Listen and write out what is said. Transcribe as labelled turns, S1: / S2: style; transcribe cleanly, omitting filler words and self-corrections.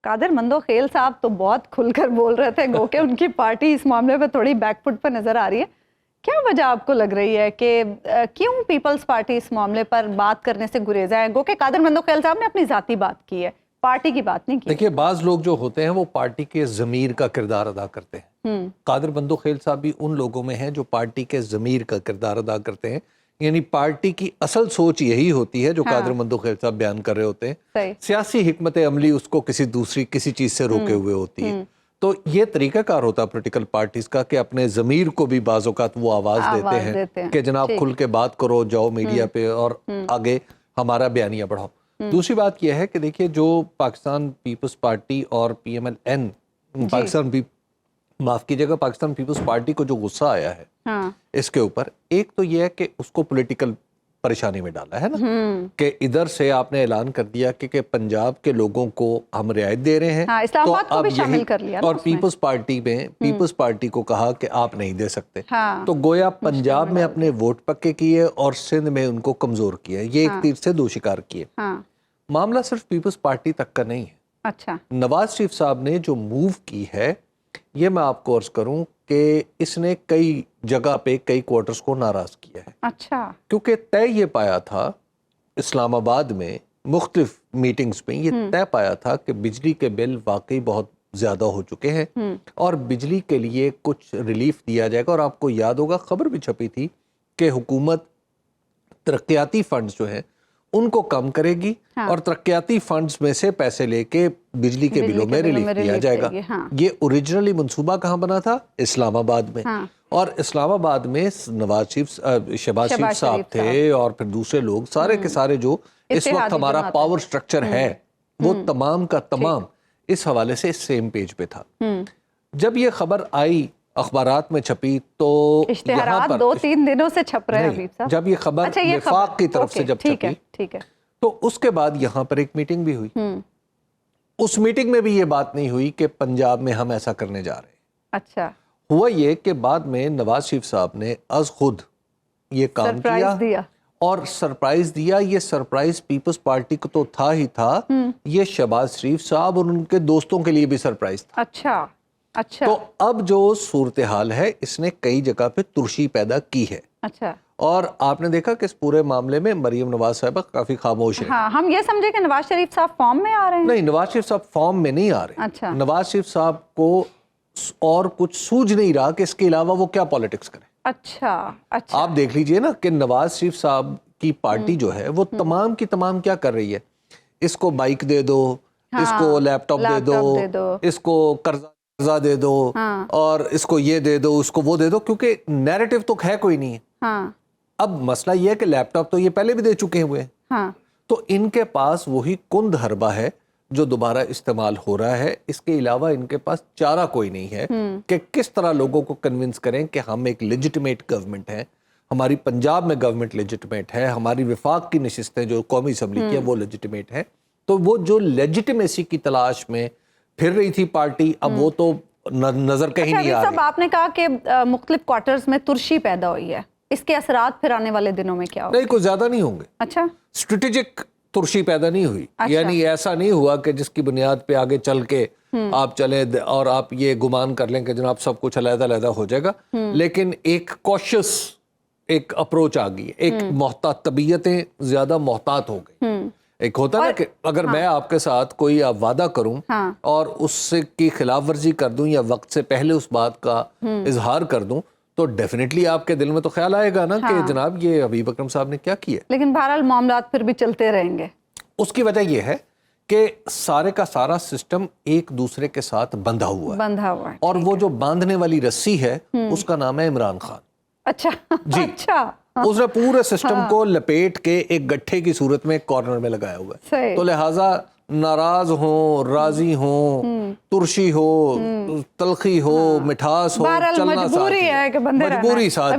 S1: قادر مندوخیل صاحب تو بہت کھل کر بول رہے تھے، گو کہ ان کی پارٹی اس معاملے پہ تھوڑی بیک فٹ پہ نظر آ رہی ہے. کیا وجہ آپ کو لگ رہی ہے کہ کیوں پیپلز پارٹی اس معاملے پر بات کرنے سے گریزا ہے؟ گو کہ قادر مندوخیل صاحب نے اپنی ذاتی بات کی ہے، پارٹی کی بات نہیں کی.
S2: دیکھیے بعض لوگ جو ہوتے ہیں وہ پارٹی کے ضمیر کا کردار ادا کرتے ہیں. قادر مندوخیل صاحب بھی ان لوگوں میں ہیں جو پارٹی کے ضمیر کا کردار ادا کرتے ہیں. یعنی پارٹی کی اصل سوچ یہی ہوتی ہے جو قادر مندوخیل صاحب بیان کر رہے ہوتے ہیں. سیاسی حکمت عملی اس کو کسی چیز سے روکے ہوئے ہوتی ہے. تو یہ طریقہ کار ہوتا ہے پولیٹیکل پارٹیز کا کہ اپنے ضمیر کو بھی بعض اوقات وہ آواز دیتے ہیں کہ جناب کھل کے بات کرو، جاؤ میڈیا پہ اور آگے ہمارا بیانیہ بڑھاؤ. دوسری بات یہ ہے کہ دیکھیے جو پاکستان پیپلز پارٹی اور پی ایم ایل این معاف کیجیے گا پاکستان پیپلز پارٹی کو جو غصہ آیا ہے اس کے اوپر، ایک تو یہ ہے کہ اس کو پولیٹیکل پریشانی میں ڈالا ہے نا، کہ ادھر سے آپ نے اعلان کر دیا کہ پنجاب کے لوگوں کو ہم رعایت دے رہے ہیں،
S1: اسلام آباد کو بھی شامل کر لیا
S2: اور پیپلز پارٹی میں پیپلز پارٹی کو کہا کہ آپ نہیں دے سکتے. تو گویا پنجاب میں اپنے ووٹ پکے کیے اور سندھ میں ان کو کمزور کیا. یہ ایک تیر سے دو شکار کیے. معاملہ صرف پیپلز پارٹی تک کا نہیں ہے.
S1: اچھا،
S2: نواز شریف صاحب نے جو موو کی ہے، یہ میں آپ کو عرض کروں کہ اس نے کئی جگہ پہ کئی کوارٹرز کو ناراض کیا ہے.
S1: اچھا،
S2: کیونکہ طے یہ پایا تھا اسلام آباد میں مختلف میٹنگز میں، یہ طے پایا تھا کہ بجلی کے بل واقعی بہت زیادہ ہو چکے ہیں اور بجلی کے لیے کچھ ریلیف دیا جائے گا. اور آپ کو یاد ہوگا خبر بھی چھپی تھی کہ حکومت ترقیاتی فنڈز جو ہیں ان کو کم کرے گی اور ترقیاتی فنڈز میں سے پیسے لے کے بجلی کے بلوں میں ریلیف دیا جائے گا. یہ اوریجنلی منصوبہ کہاں بنا تھا؟ اسلام آباد میں. اور اسلام آباد میں شہباز شریف صاحب تھے اور پھر دوسرے لوگ سارے کے سارے جو اس وقت ہمارا پاور سٹرکچر ہے وہ تمام کا تمام اس حوالے سے سیم پیج پہ تھا. جب یہ خبر آئی اخبارات میں چھپی تو
S1: اشتہارات 2-3 دنوں سے چھپ رہے ہیں.
S2: جب یہ خبر وفاق کی طرف سے جب چھپی تو اس کے بعد یہاں پر ایک میٹنگ بھی ہوئی. اس میٹنگ میں بھی یہ بات نہیں ہوئی کہ پنجاب میں ہم ایسا کرنے جا رہے ہیں.
S1: اچھا،
S2: ہوا یہ کہ بعد میں نواز شریف صاحب نے از خود یہ کام کیا اور سرپرائز دیا. یہ سرپرائز پیپلز پارٹی کو تو تھا ہی تھا، یہ شہباز شریف صاحب اور ان کے دوستوں کے لیے بھی سرپرائز تھا.
S1: اچھا.
S2: تو اب جو صورتحال ہے اس نے کئی جگہ پہ ترشی پیدا کی ہے.
S1: اچھا،
S2: اور آپ نے دیکھا کہ اس پورے معاملے میں مریم نواز صاحبہ کافی خاموش ہے.
S1: ہاں، ہم یہ سمجھے کہ نواز شریف صاحب فارم میں آ رہے ہیں.
S2: نہیں، نواز شریف صاحب فارم میں نہیں آ رہے.
S1: اچھا،
S2: نواز شریف صاحب کو اور کچھ سوجھ نہیں رہا کہ اس کے علاوہ وہ کیا پالیٹکس کریں.
S1: اچھا.
S2: آپ دیکھ لیجئے نا کہ نواز شریف صاحب کی پارٹی جو ہے وہ تمام کی تمام کیا کر رہی ہے، اس کو بائک دے دو، اس کو لیپ ٹاپ دے دو، اس کو قرضہ دے دو اور اس کو یہ دے دو، اس کو وہ دے دو، کیونکہ نیریٹو تو ہے کوئی نہیں ہے. اب مسئلہ یہ ہے کہ لیپ ٹاپ تو یہ پہلے بھی دے چکے ہوئے ہیں، تو ان کے پاس وہی کند حربہ ہے جو دوبارہ استعمال ہو رہا ہے. اس کے علاوہ ان کے پاس چارہ کوئی نہیں ہے کہ کس طرح لوگوں کو کنونس کریں کہ ہم ایک لیجٹیمیٹ گورنمنٹ ہیں، ہماری پنجاب میں گورنمنٹ لیجٹیمیٹ ہے، ہماری وفاق کی نشستیں جو قومی اسمبلی کی ہیں وہ لیجٹیمیٹ ہیں. تو وہ جو لیجٹیمیسی کی تلاش میں پھر رہی تھی پارٹی، اب وہ تو نظر کہیں نہیں آ رہی.
S1: آپ نے کہا کہ مختلف کوارٹرز میں ترشی پیدا ہوئی ہے، اس کے اثرات پھر آنے والے دنوں میں کیا ہوگا؟
S2: نہیں، کوئی زیادہ نہیں ہوں گے.
S1: اچھا،
S2: اسٹریٹجک ترشی پیدا نہیں ہوئی. یعنی ایسا نہیں ہوا کہ جس کی بنیاد پہ آگے چل کے آپ چلیں اور آپ یہ گمان کر لیں کہ جناب سب کچھ علیحدہ علیحدہ ہو جائے گا. لیکن ایک کوشش ایک اپروچ آ گئی، ایک محتاط، طبیعتیں زیادہ محتاط ہو گئی. ایک ہوتا نا کہ اگر میں آپ کے ساتھ کوئی وعدہ کروں اور اس کی خلاف ورزی کر دوں یا وقت سے پہلے اس بات کا اظہار کر دوں تو ڈیفینیٹلی آپ کے دل میں تو خیال آئے گا نا کہ جناب یہ حبیب اکرم صاحب نے کیا کیا.
S1: لیکن بہرحال معاملات پھر بھی چلتے رہیں گے.
S2: اس کی وجہ یہ ہے کہ سارے کا سارا سسٹم ایک دوسرے کے ساتھ بندھا ہوا ہے اور وہ جو باندھنے والی رسی ہے اس کا نام ہے عمران خان.
S1: اچھا جی، اچھا،
S2: اس نے پورے سسٹم کو لپیٹ کے ایک گٹھے کی صورت میں ایک کارنر میں لگایا ہوا ہے. تو لہٰذا ناراض ہوں، راضی ہوں، ترشی ہو، تلخی ہو، مٹھاس ہو، چلنا ساتھ، مجبوری ساتھ.